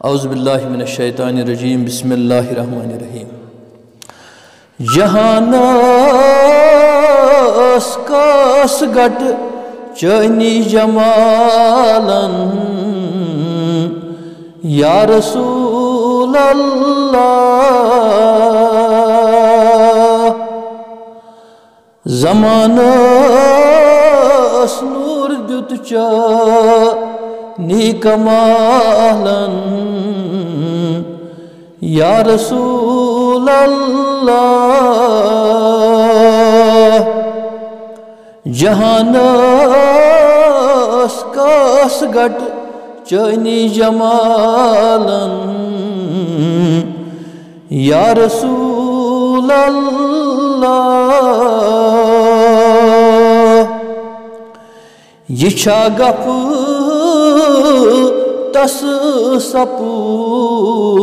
औज़ुबिल्लाहिमिनश्शैतानिर्रजीम बिस्मिल्लाहिर्रहमानिर्रहीम। जहानास कास गट चनी जमालन या रसूल अल्लाह। ज़मानस नूर दुत नी कमालन या रसूल अल्लाह। जहानस कास गट चनी जमालन या रसूल अल्लाह। यिछा गप तस सपूद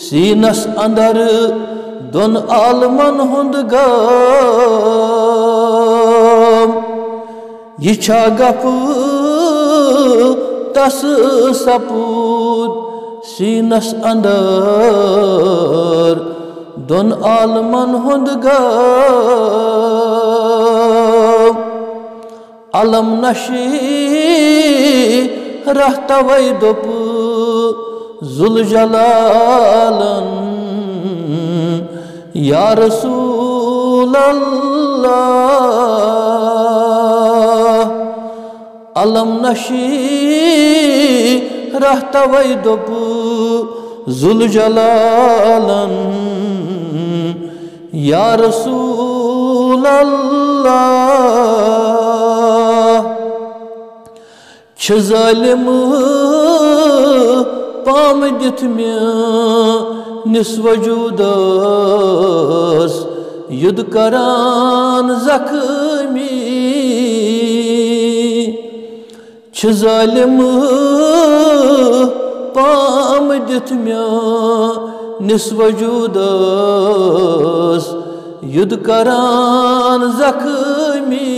सीनस अंदर दोन आलमन हुंद गम। यिछा गप तस सपूद सीनस अंदर दोन आलमन हुंद गम। अलम नशी रहतवै दोप जुल जलालन या रसूल अल्लाह। अलम नशी रहतवै दोप जुल जलालन या रसूल अल्लाह। जालिम पाम दित निस वजूदस युद्ध करान जख्मी। जालिम पाम दित निस वजूदस युद्ध करान जख्मी।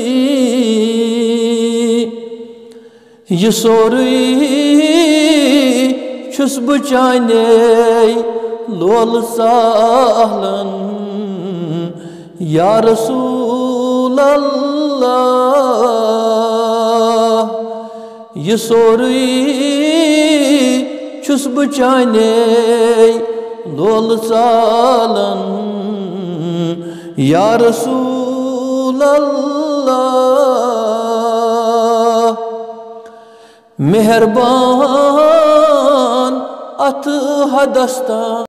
यह सोरी छुस बचाने लोल साहलन या रसूल अल्लाह। यह सोरी छुस बचाने लोल सालन या रसूल अल्लाह। मेहरबान अत हदस्ता